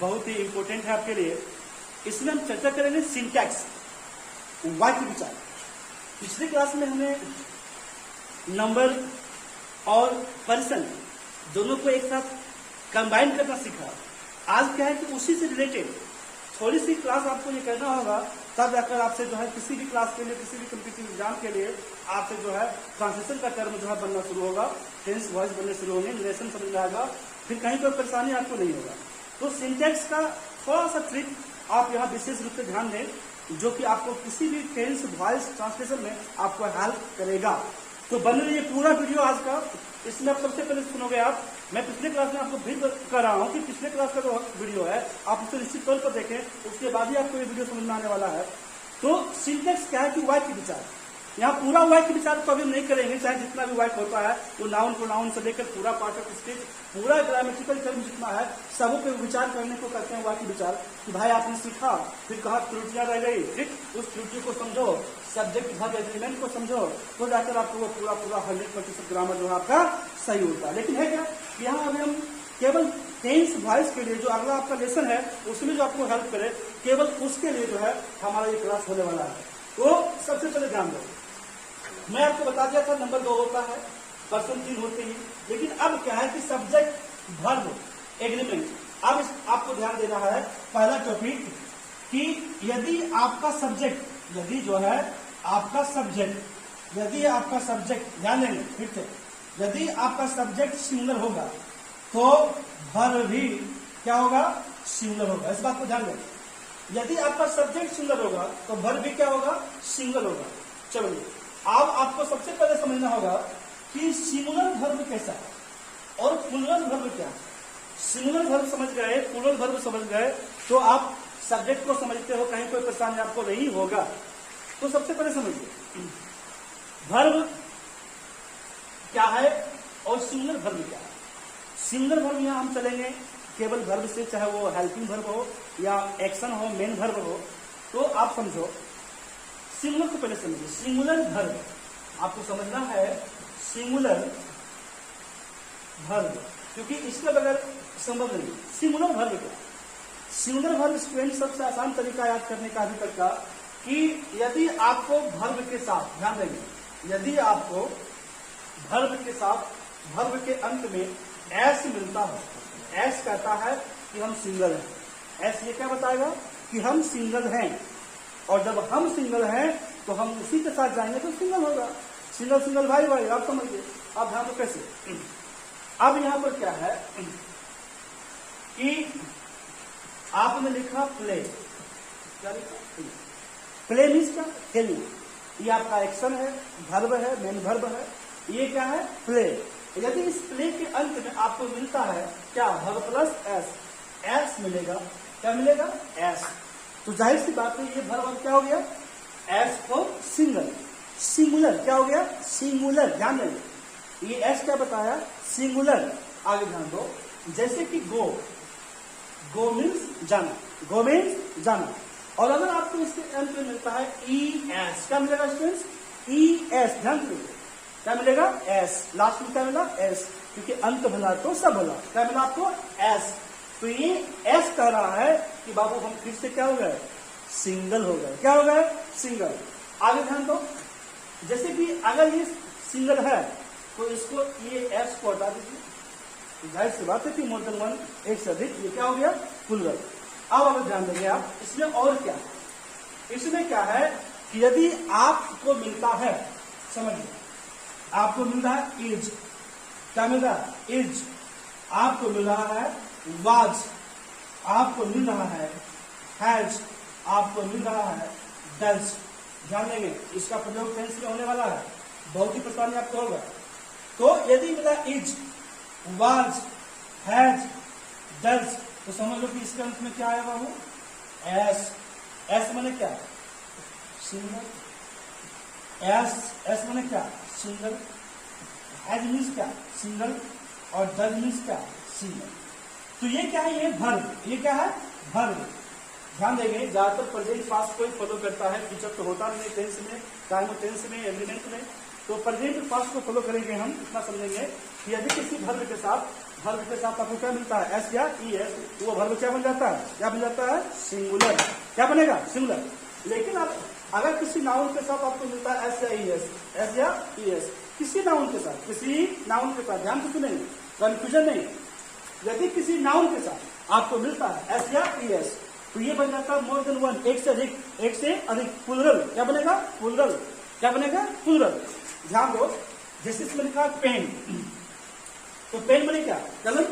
बहुत ही इंपॉर्टेंट है आपके लिए। इसमें हम चर्चा करेंगे सिंटैक्स, वाक्य विचार। पिछली क्लास में हमें नंबर और पर्सन दोनों को एक साथ कंबाइन करना सीखा। आज क्या है कि उसी से रिलेटेड थोड़ी सी क्लास आपको ये करना होगा, तब जाकर आपसे जो है किसी भी क्लास के लिए, किसी भी कॉम्पिटिटिव एग्जाम के लिए आपसे जो है ट्रांसलेशन का टर्म जो है बनना शुरू होगा, टेंस वॉइस बनने शुरू होंगे, रिलेशन समझ में आएगा, फिर कहीं कोई परेशानी आपको नहीं होगा। तो सिंटैक्स का थोड़ा सा ट्रिक आप यहाँ विशेष रूप से ध्यान दें, जो कि आपको किसी भी टेंस वॉइस ट्रांसलेशन में आपको हेल्प करेगा। तो बने रहिए पूरा वीडियो आज का। इसमें आप सबसे पहले सुनोगे आप, मैं पिछले क्लास में आपको फिर कर रहा हूँ कि पिछले क्लास का जो वीडियो है आप उसे निश्चित तौर पर देखें, उसके बाद ही आपको ये वीडियो समझ में आने वाला है। तो सिंटैक्स क्या है कि वाक्य विचार। यहाँ पूरा वाक्य विचार को अभी हम नहीं करेंगे, चाहे जितना भी वाक्य होता है वो नाउन प्रोनाउन से लेकर पूरा पार्ट ऑफ स्पीच, पूरा ग्रामेटिकल टर्म जितना है सब पे विचार करने को कहते हैं वाक्य विचार। कि भाई आपने सीखा, फिर कहा त्रुटियां रह गई, ठीक, उस त्रुटि को समझो, सब्जेक्ट वर्ब एग्रीमेंट को समझो, तो जाकर आपको वो पूरा 100% ग्रामर जो है आपका सही होता है। लेकिन है क्या, यहाँ अभी हम केवल टेंस वॉइस के लिए जो अगला आपका लेसन है उसमें जो आपको हेल्प करे, केवल उसके लिए जो है हमारा ये क्लास होने वाला है। तो सबसे पहले ध्यान दो, मैं आपको बता दिया था नंबर 2 होता है, पर्सन 3 होते हैं, लेकिन अब क्या है कि सब्जेक्ट वर्ब एग्रीमेंट। अब आपको ध्यान देना है पहला टॉपिक कि यदि आपका सब्जेक्ट, यदि जो है आपका सब्जेक्ट, यदि आपका सब्जेक्ट, ध्यान देंगे फिर से, यदि आपका सब्जेक्ट सिंगुलर होगा तो वर्ब भी क्या होगा, सिंगुलर होगा। इस बात को ध्यान दें, यदि आपका सब्जेक्ट सिंगुलर होगा तो वर्ब भी क्या होगा, सिंगुलर होगा। चलिए अब आपको सबसे पहले समझना होगा कि सिंगुलर वर्ब कैसा है और प्लूरल वर्ब क्या है। सिंगुलर वर्ब समझ गए, प्लूरल वर्ब समझ गए, तो आप सब्जेक्ट को समझते हो, कहीं कोई परेशानी आपको नहीं होगा। तो सबसे पहले समझिए वर्ब क्या है और सिंगुलर वर्ब क्या है। सिंगुलर वर्ब यहाँ हम चलेंगे केवल वर्ब से, चाहे वो हेल्पिंग वर्ब हो या एक्शन हो, मेन वर्ब हो। तो आप समझो सिंगुलर को पहले समझिए। सिंगुलर वर्ब आपको समझना है, सिंगुलर वर्ब, क्योंकि इसके बगैर संभव नहीं। सिंगुलर वर्ब क्या, सिंगुलर वर्ब स्टूडेंट सबसे आसान तरीका याद करने का अभी तक का, कि यदि आपको वर्ब के साथ, ध्यान देंगे, यदि आपको वर्ब के साथ वर्ब के अंत में एस मिलता है, एस कहता है कि हम सिंगल हैं, एस ये क्या बताएगा कि हम सिंगल हैं, और जब हम सिंगल हैं तो हम उसी के साथ जाएंगे तो सिंगल होगा। सिंगल सिंगल भाई भाई, आप समझिए। अब ध्यान दो कैसे। अब यहां पर क्या है कि आपने लिखा प्ले, क्या लिखा, प्ले मीन्स क्या, खेलना। ये आपका एक्शन है, वर्ब है, मेन वर्ब है, ये क्या है, प्ले। यदि इस प्ले के अंत में आपको मिलता है क्या, वर्ब प्लस एस, एस मिलेगा, क्या मिलेगा, एस, तो जाहिर सी बात है ये वर्ब क्या हो गया, एस फॉर सिंगल, सिंगुलर क्या हो गया, सिंगुलर। ध्यान देंगे ये एस क्या बताया, सिंगुलर। आगे ध्यान दो, जैसे कि गो, गो मीन्स जाना, गो मीन्स जाना, और अगर आपको इसके अंत में मिलता है ई एस, क्या मिलेगा स्टूडेंट्स, ई एस। ध्यान दीजिए क्या मिलेगा, एस, लास्ट में क्या मिला, एस, क्योंकि अंत भला तो सब भला, क्या मिला आपको, एस। तो ये एस कह रहा है कि बाबू हम फिर से क्या हो गए, सिंगल हो गए, क्या हो गए, सिंगल। आगे ध्यान दो, जैसे कि अगर ये सिंगल है तो इसको ये एस को हटा दीजिए, जाहिर सी बात है कि मोर देन वन, एक से अधिक, ये क्या हो गया, प्लूरल। अब अगर ध्यान देंगे आप, इसमें और क्या है, इसमें क्या है कि यदि आपको मिलता है, समझिए, आपको मिल रहा है इज, क्या मिल रहा है, इज, आपको मिल रहा है वाज, आपको मिल रहा है हैज, आपको मिल रहा है डज। ध्यान देंगे इसका प्रयोग टेंस में होने वाला है, बहुत ही परेशानी आपको होगा। तो यदि मिला इज, वाज, हैज, डज, तो समझ लो कि इसके अंत में क्या आएगा, वो एस, एस माने क्या, सिंगल, एस, एस माने क्या, सिंगल, हैज मीन्स क्या, सिंगल, और डज मीन्स क्या, सिंगल। तो ये क्या है, ये वर्ब, ये क्या है, वर्ब। ध्यान देंगे ज्यादातर प्रेजेंट पास्ट को ही फॉलो करता है, फ्यूचर तो होता नहीं टेंस में, चाहे वो टेंस में, एग्रीमेंट में। तो प्रेजेंट पास्ट को फॉलो करेंगे हम, इतना समझेंगे कि यदि किसी वर्ब के साथ वर्ब के साथ आपको क्या मिलता है, एस या ई एस, वो वर्ब क्या बन जाता है, क्या बन जाता है, सिंगुलर। क्या बनेगा, सिंगुलर। लेकिन अब अगर किसी नाउन के साथ आपको मिलता है एस या ई एस, एस या ई एस, किसी नाउन के साथ, किसी नाउन के साथ, ध्यान से सुनेंगे, कंफ्यूजन नहीं, यदि किसी नाउन के साथ आपको मिलता है एस या ई एस, तो ये बन जाता है मोर देन वन, एक से अधिक, एक से अधिक, प्लुरल। क्या बनेगा, प्लुरल। क्या बनेगा, प्लुरल। ध्यान दो, जैसे इसमें लिखा पेन, तो पेन बने क्या, कलम।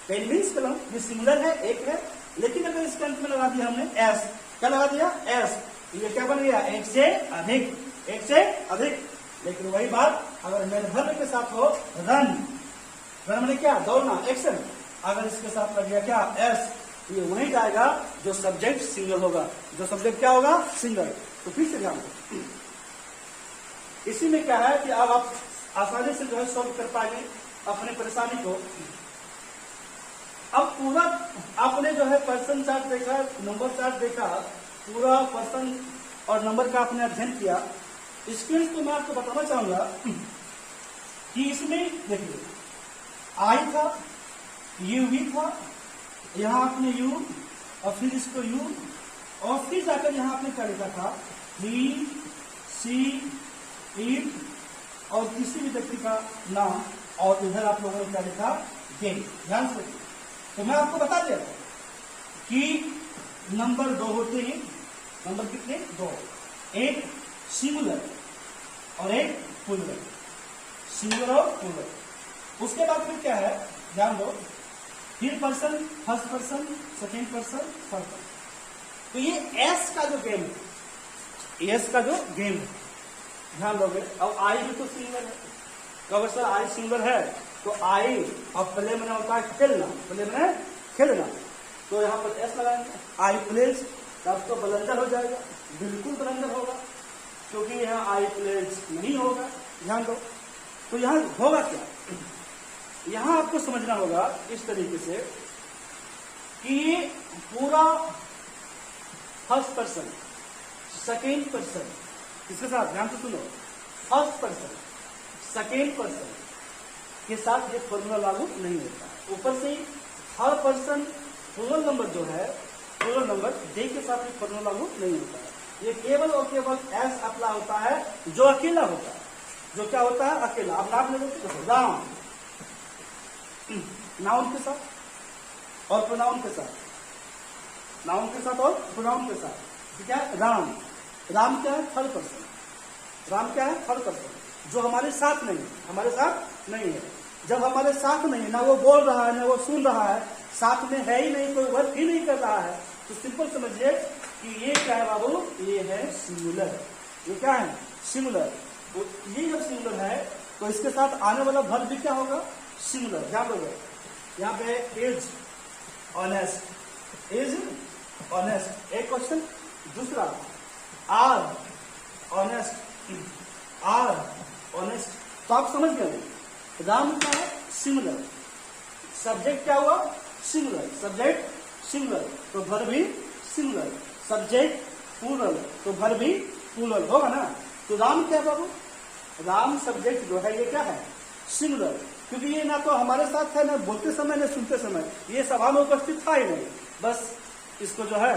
पेन मीन्स कलम, ये सिंगुलर है, एक है। लेकिन अगर इसके अंत में लगा दिया हमने एस, क्या लगा दिया, एस, तो ये क्या बन गया, एक से अधिक, एक से अधिक। लेकिन वही बात अगर मेन वर्ब के साथ हो, रन, रन मैंने क्या, दौड़ना, एक्शन, अगर इसके साथ लग गया क्या, एस, ये वही जाएगा जो सब्जेक्ट सिंगल होगा, जो सब्जेक्ट क्या होगा, सिंगल। तो फिर से ध्यान दो, इसी में क्या है कि अब आप आसानी से जो है सॉल्व कर पाएंगे अपने परेशानी को। अब पूरा आपने जो है पर्सन चार्ट देखा, नंबर चार्ट देखा, पूरा पर्सन और नंबर का आपने अध्ययन किया। स्क्रीन को मैं आपको बताना चाहूंगा कि इसमें देखिए आई था, यू भी था, यहाँ आपने यू और फिर इसको यू और फिर जाकर यहाँ आपने क्या लिखा था, ही, सी, इट और किसी भी व्यक्ति का नाम, और इधर आप लोगों ने क्या लिखा, दे। ध्यान से, तो मैं आपको बता दिया कि नंबर दो होते हैं। नंबर कितने, दो, एक सिंगुलर और एक प्लुरल, सिंगुलर और प्लुरल। उसके बाद फिर क्या है, ध्यान दो, फिर person, first person, second person, third person. तो ये एस का जो गेम है, एस का जो गेम है, ध्यान दोगे। अब आई भी तो सिंगुलर है, कब सर आई सिंगुलर है, तो आई और प्ले में होता है खेलना, प्ले में खेलना, तो यहाँ पर एस लगाएंगे। आई प्लेज, तब तो बलंदर हो जाएगा, बिल्कुल बलंदर होगा, क्योंकि यहाँ आई प्लेज नहीं होगा। ध्यान दो, तो यहाँ होगा क्या, यहां आपको समझना होगा इस तरीके से कि पूरा फर्स्ट पर्सन, सेकेंड पर्सन, इसके साथ ध्यान से सुनो, फर्स्ट पर्सन, सेकेंड पर्सन के साथ ये फॉर्मूला लागू नहीं होता है। ऊपर से ही हर पर्सन प्लुरल नंबर जो है, प्लुरल नंबर दे के साथ ये फॉर्मूला लागू नहीं होता है। ये केवल और केवल एस अप्लाई होता है जो अकेला होता है, जो क्या होता है, अकेला। अब नाम ले लो, राम, नाउन के साथ और प्रोनाउन के साथ, नाउन के साथ और प्रोनाउन के साथ, ठीक है। राम, राम क्या है, थर्ड पर्सन, राम क्या है, थर्ड पर्सन, जो हमारे साथ नहीं, हमारे साथ नहीं है। जब हमारे साथ नहीं है, ना वो बोल रहा है, ना वो सुन रहा है, साथ में है ही नहीं, कोई वर्क ही नहीं कर रहा है, तो सिंपल समझिए कि ये क्या है बाबू, ये है सिंगुलर। ये क्या है, सिंगुलर। तो ये जब सिंगुलर है तो इसके साथ आने वाला वर्ब भी क्या होगा, सिंगुलर। ध्यान दोगे, यहाँ पे इज ऑनेस्ट, इज ऑनेस्ट एक क्वेश्चन। दूसरा आर ऑनेस्ट, आर ऑनेस्ट। तो आप समझ गए, राम का है सिंगुलर, सब्जेक्ट क्या हुआ, सिंगुलर, सब्जेक्ट सिंगुलर तो वर्ब भी सिंगुलर, सब्जेक्ट प्लुरल तो वर्ब भी प्लुरल होगा ना। तो राम क्या बाबू, राम सब्जेक्ट जो है ये क्या है, सिंगुलर, क्योंकि ये ना तो हमारे साथ है, ना बोलते समय ना सुनते समय, ये सभा में उपस्थित था ही नहीं, बस इसको जो है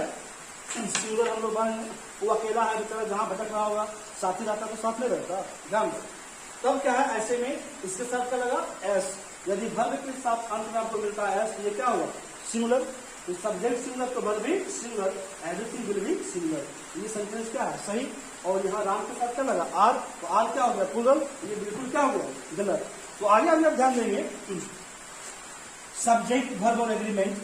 सिंगुलर हम लोग बन, वो अकेला है बेचारा, जहां भटक रहा होगा, साथी रहता तो साथ में रहता, ध्यान दो। तब क्या है, ऐसे में इसके साथ क्या लगा, एस। यदि वर्ब के साथ अंत में आपको मिलता है एस, ये क्या हुआ, सिंगुलर। तो सब्जेक्ट सिंगुलर तो वर्ब भी singular, everything will be singular. ये सेंटेंस क्या है, सही। और यहाँ राम के साथ क्या लगा, आर, तो आर क्या हो गया, प्लुरल, ये बिल्कुल क्या हो गया, गलत। तो आगे हम लोग ध्यान देंगे सब्जेक्ट वर्ब और एग्रीमेंट,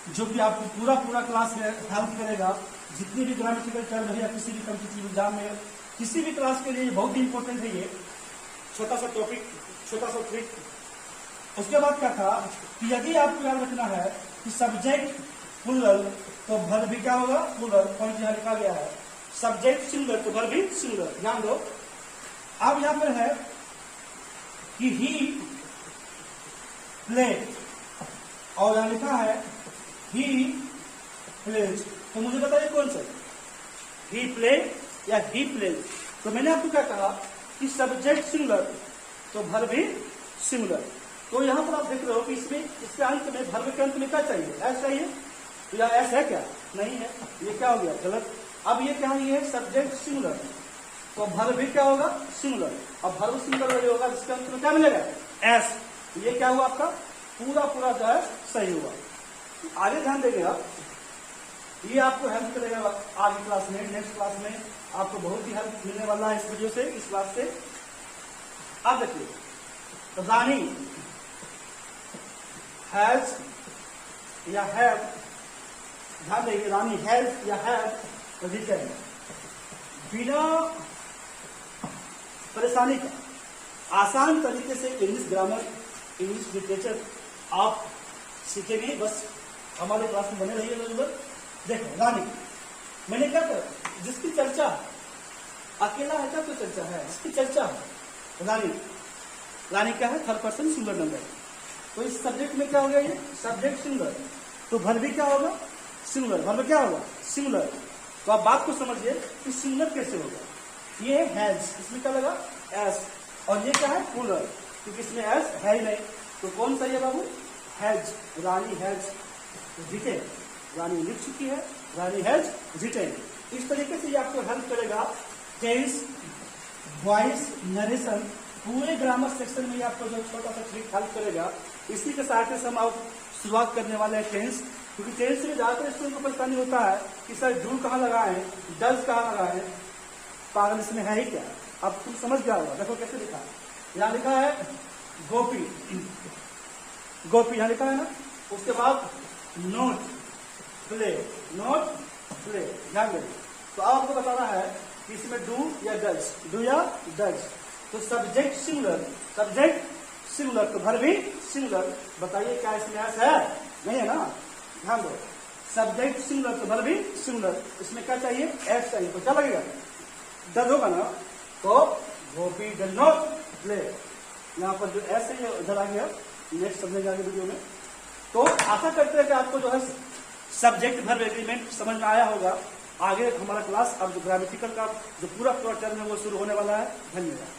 जो कि आपको पूरा पूरा क्लास में हेल्प करेगा। जितनी भी ग्रामेटिकल टर्म है या किसी भी कॉम्पिटिटिव एग्जाम में, किसी भी क्लास के लिए बहुत ही इंपॉर्टेंट है ये छोटा सा टॉपिक, छोटा सा ट्रिक। उसके बाद क्या था कि यदि आपको याद रखना है कि सब्जेक्ट प्लुरल तो वर्ब भी क्या होगा, प्लुरल। पॉइंट यहाँ लिखा गया है, सब्जेक्ट सिंगुलर तो वर्ब भी सिंगुलर। ध्यान दो, अब यहां पर है कि ही प्लेड, और यहां लिखा है ही प्लेज। तो मुझे बताइए कौन सा, ही प्ले या ही प्लेज। तो मैंने आपको क्या कहा कि सब्जेक्ट सिंगुलर तो वर्ब भी सिंगुलर, तो यहाँ पर आप देख रहे हो कि इसमें इसके अंत में वर्ब के अंत में क्या चाहिए, एस चाहिए। तो यहाँ एस है क्या, नहीं है, ये क्या हो गया, गलत। अब ये क्या है, ये सब्जेक्ट सिंगुलर, तो वर्ब भी क्या होगा, सिंगुलर। अब वर्ब सिंगुलर होगा जिसके अंत में क्या मिलेगा, एस। ये क्या हुआ आपका पूरा पूरा जो है सही हुआ। आगे ध्यान देंगे आप, ये आपको हेल्प करेगा आगे क्लास में, नेक्स्ट क्लास में आपको बहुत ही हेल्प मिलने वाला है इस वीडियो से, इस क्लास से। अब देखिए रानी हैज या हैव, ध्यान देंगे रानी हैज या हैव रिटन, बिना परेशानी का आसान तरीके से इंग्लिश ग्रामर, इंग्लिश लिटरेचर आप सीखेंगे। बस हमारे क्लास में बने रहिए जरूर। देखो रानी, मैंने क्या कहा, जिसकी चर्चा अकेला है क्या, तो चर्चा है, जिसकी चर्चा है रानी। रानी क्या है, थर्ड पर्सन सिंगुलर नंबर। तो इस सब्जेक्ट में क्या हो गया, ये सब्जेक्ट सिंगुलर, तो वर्ब भी क्या होगा, सिंगुलर। वर्ब क्या होगा, सिंगुलर। तो आप बात को समझिए कि सिंगुलर कैसे होगा। ये हैज, इसमें क्या लगा, एस, और ये क्या है, प्लूरल, क्योंकि इसमें एस है ही नहीं। तो कौन सा है बाबू, हैज। रानी हैज रिटेन, रानी लिख चुकी है, रानी हैज रिटेन। इस तरीके से ये आपको हेल्प करेगा टेंस, वॉइस, नरेशन, पूरे ग्रामर सेक्शन में आपको जो छोटा सा ट्रिक हेल्प करेगा। इसी के सहायता से हम आप शुरुआत करने वाले हैं टेंस, क्योंकि टेंस में ज्यादातर स्टूडेंट को परेशानी होता है कि सर डू कहाँ लगाए, डज कहाँ लगाए, पागल इसमें है ही क्या। अब तुम समझ गया होगा, देखो कैसे लिखा है, यहाँ लिखा है गोपी, गोपी यहाँ लिखा है ना, उसके बाद नोट प्ले, नोट प्ले, ध्यान दें। तो अब आपको बताना है कि इसमें डू या डज, डू या डज। तो सब्जेक्ट सिंगुलर, सब्जेक्ट सिंगुलर, तो वर्ब भी सिंगुलर। बताइए क्या इसमें एस है, नहीं है ना, ध्यान दो। सब्जेक्ट सिंगुलर तो वर्ब भी सिंगुलर, इसमें क्या चाहिए, एस चाहिए। तो क्या लगेगा, डज होगा ना, तो गोपी डज नॉट प्ले। यहाँ पर जो एस है इधर आ गया, नेक्स्ट समझेंगे आगे वीडियो में। तो आशा करते हैं कि आपको जो है सब्जेक्ट वर्ब एग्रीमेंट समझ में आया होगा। आगे हमारा क्लास अब जो ग्रामेटिकल का जो पूरा टर्म है वो शुरू होने वाला है। धन्यवाद।